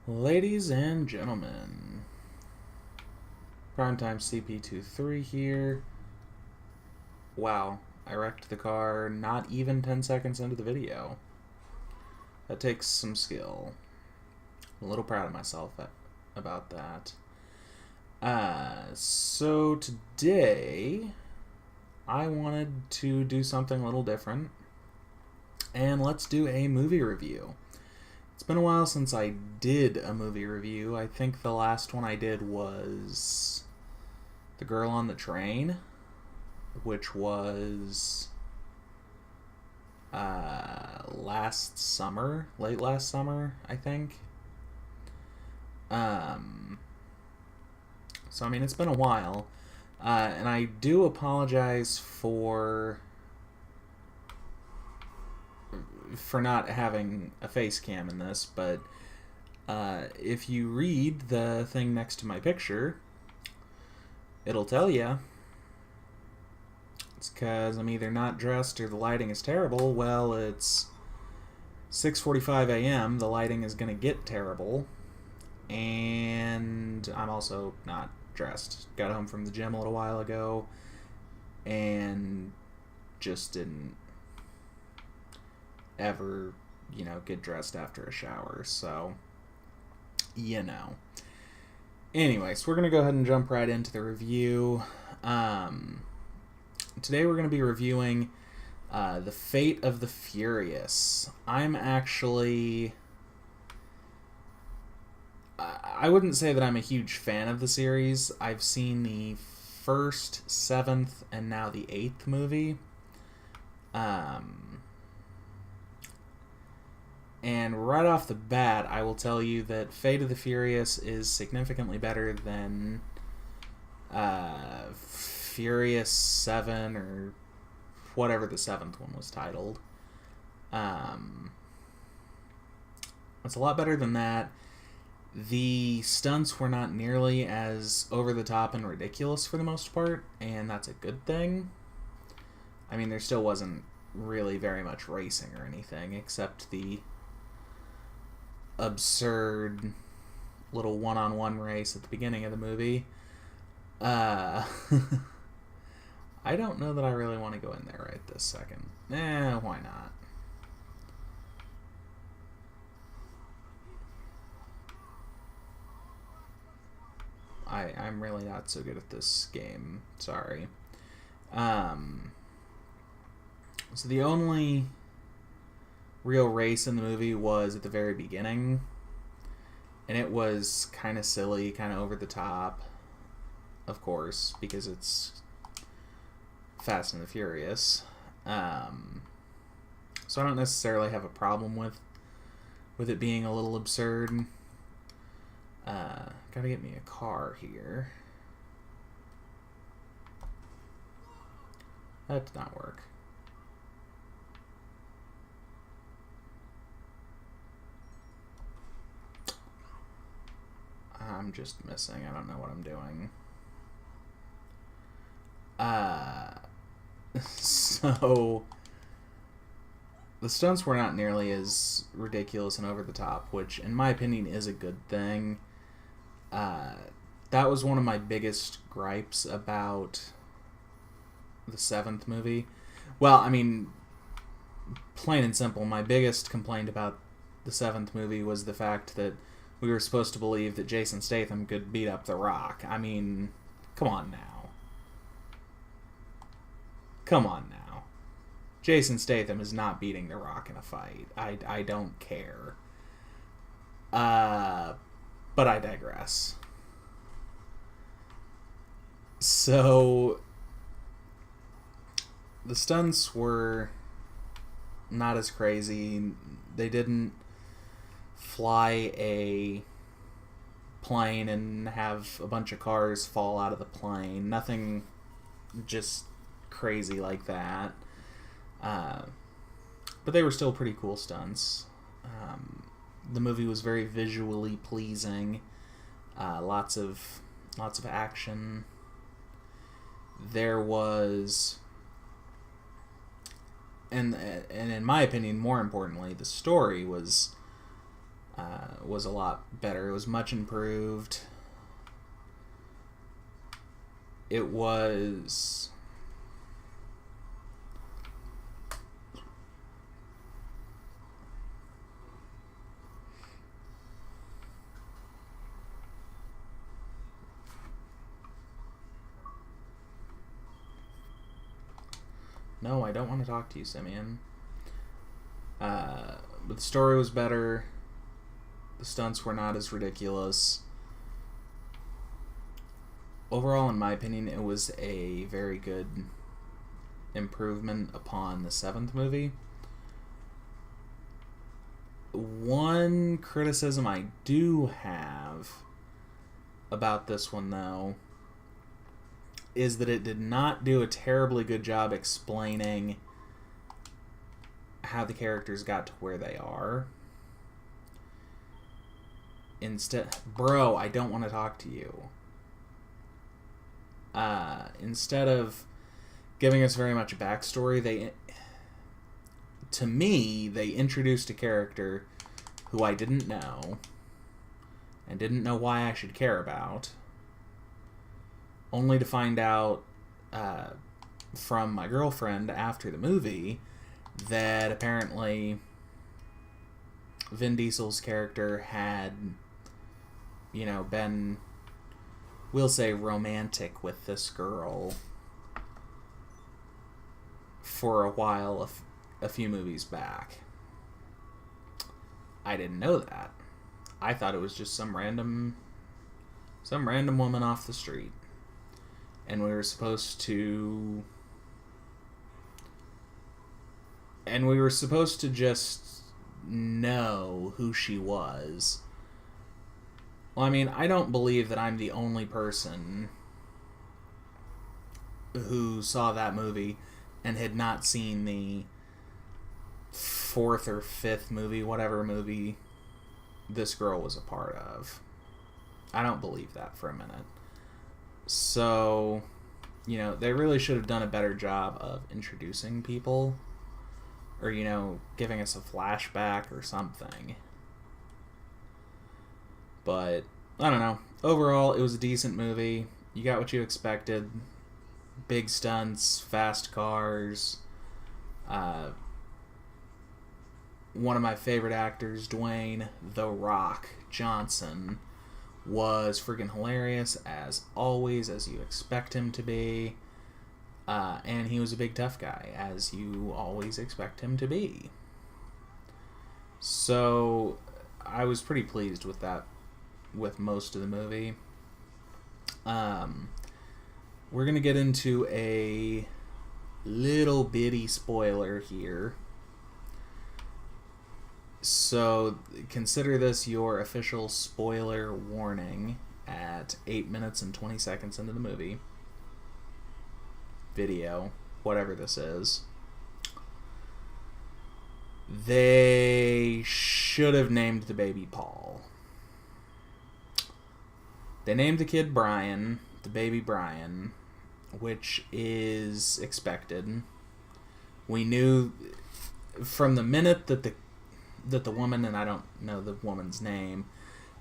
Ladies and gentlemen, Primetime CP23 here. Wow, I wrecked the car not even 10 seconds into the video. That takes some skill. I'm a little proud of myself about that. So today, I wanted to do something a little different, and let's do a movie review. It's been a while since I did a movie review. I think the last one I did was The Girl on the Train, which was last summer, late last summer, I think. So I mean, it's been a while, and I do apologize for not having a face cam in this, but if you read the thing next to my picture, it'll tell you it's because I'm either not dressed or the lighting is terrible. Well, it's 6:45 a.m. The lighting is going to get terrible, and I'm also not dressed. Got home from the gym a little while ago and just didn't ever, get dressed after a shower. So, Anyways, we're going to go ahead and jump right into the review. Today we're going to be reviewing The Fate of the Furious. I wouldn't say that I'm a huge fan of the series. I've seen the first, 7th, and now the 8th movie. And right off the bat, I will tell you that Fate of the Furious is significantly better than Furious 7 or whatever the 7th one was titled. It's a lot better than that. The stunts were not nearly as over-the-top and ridiculous for the most part, and that's a good thing. I mean, there still wasn't really very much racing or anything, except the absurd little one-on-one race at the beginning of the movie. I don't know that I really want to go in there right this second. Why not? I'm really not so good at this game. Sorry. So the only real race in the movie was at the very beginning, and it was kind of silly, kind of over the top, of course, because it's Fast and the Furious. So I don't necessarily have a problem with it being a little absurd. Gotta get me a car here. That did not work. I'm just missing. I don't know what I'm doing. So the stunts were not nearly as ridiculous and over the top, which in my opinion is a good thing. That was one of my biggest gripes about the 7th movie. Well, I mean, plain and simple, my biggest complaint about the 7th movie was the fact that we were supposed to believe that Jason Statham could beat up The Rock. I mean, come on now. Come on now. Jason Statham is not beating The Rock in a fight. I don't care. But I digress. So, the stunts were not as crazy. They didn't fly a plane and have a bunch of cars fall out of the plane. Nothing just crazy like that. But they were still pretty cool stunts. The movie was very visually pleasing. Lots of action. There was, and in my opinion, more importantly, the story was was a lot better. It was much improved. It was... No, I don't want to talk to you, Simeon. But the story was better. The stunts were not as ridiculous. Overall, in my opinion, it was a very good improvement upon the 7th movie. One criticism I do have about this one, though, is that it did not do a terribly good job explaining how the characters got to where they are. Instead, bro, I don't want to talk to you. Instead of giving us very much a backstory, to me, they introduced a character who I didn't know and didn't know why I should care about, only to find out from my girlfriend after the movie that apparently Vin Diesel's character had, been, we'll say, romantic with this girl for a while, a few movies back. I didn't know that. I thought it was just some random woman off the street. And we were supposed to just know who she was. Well, I mean, I don't believe that I'm the only person who saw that movie and had not seen the 4th or 5th movie, whatever movie this girl was a part of. I don't believe that for a minute. So, they really should have done a better job of introducing people, or, giving us a flashback or something. But, I don't know. Overall, it was a decent movie. You got what you expected. Big stunts, fast cars. One of my favorite actors, Dwayne "The Rock" Johnson, was freaking hilarious, as always, as you expect him to be. And he was a big tough guy, as you always expect him to be. So, I was pretty pleased with that, with most of the movie. We're going to get into a little bitty spoiler here. So, consider this your official spoiler warning at 8 minutes and 20 seconds into the movie. Video, whatever this is. They should have named the baby Paul. They named the kid Brian, the baby Brian, which is expected. We knew from the minute that the woman, and I don't know the woman's name,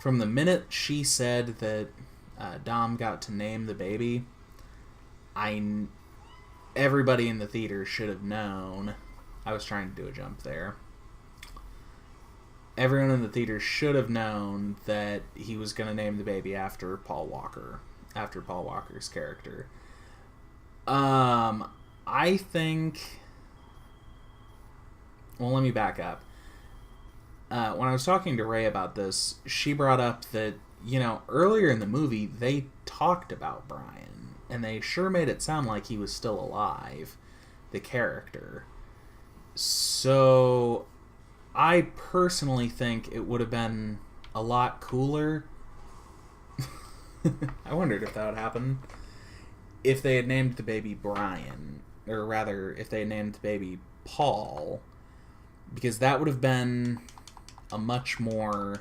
from the minute she said that Dom got to name the baby, everybody in the theater should have known. I was trying to do a jump there. Everyone in the theater should have known that he was going to name the baby after Paul Walker, after Paul Walker's character. I think... Well, let me back up. When I was talking to Ray about this, she brought up that, earlier in the movie, they talked about Brian, and they sure made it sound like he was still alive, the character. So, I personally think it would have been a lot cooler. I wondered if that would happen. If they had named the baby Brian, or rather, if they had named the baby Paul, because that would have been a much more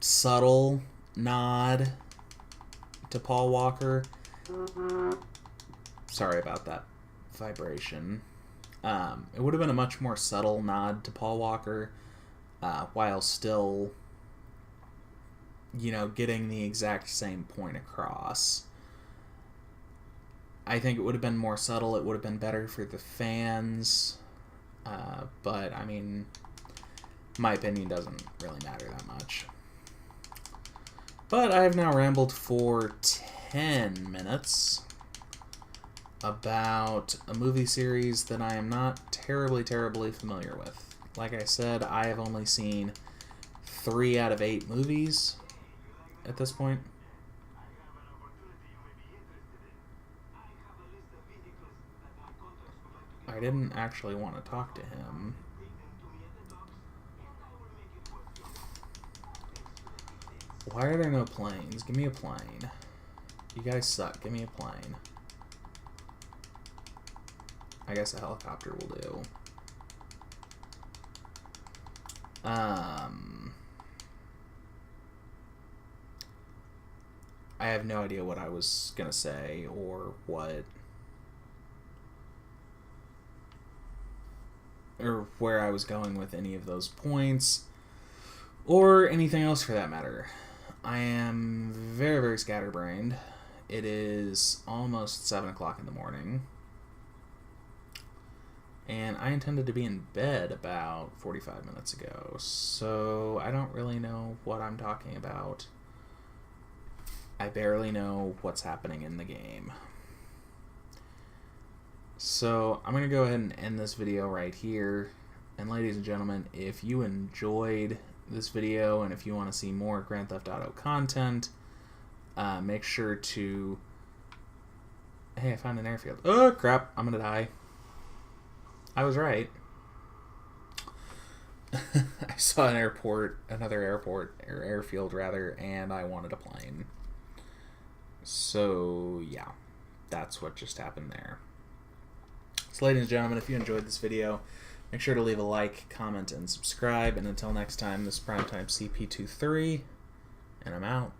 subtle nod to Paul Walker. Sorry about that vibration. It would have been a much more subtle nod to Paul Walker, while still, getting the exact same point across. I think it would have been more subtle. It would have been better for the fans. But, I mean, my opinion doesn't really matter that much. But I have now rambled for 10 minutes about a movie series that I am not terribly familiar with. Like I said, I have only seen 3 out of 8 movies at this point. I didn't actually want to talk to him. Why are there no planes? Give me a plane. You guys suck. Give me a plane. I guess a helicopter will do. I have no idea what I was gonna say or what, or where I was going with any of those points, or anything else for that matter. I am very scatterbrained. It is almost 7 o'clock in the morning, and I intended to be in bed about 45 minutes ago, so I don't really know what I'm talking about. I barely know what's happening in the game. So I'm going to go ahead and end this video right here. And ladies and gentlemen, if you enjoyed this video and if you want to see more Grand Theft Auto content, make sure to... Hey, I found an airfield. Oh, crap. I'm going to die. I was right. I saw an airport, another airport, or airfield rather, and I wanted a plane. So, yeah, that's what just happened there. So, ladies and gentlemen, if you enjoyed this video, make sure to leave a like, comment, and subscribe. And until next time, this is Primetime CP23, and I'm out.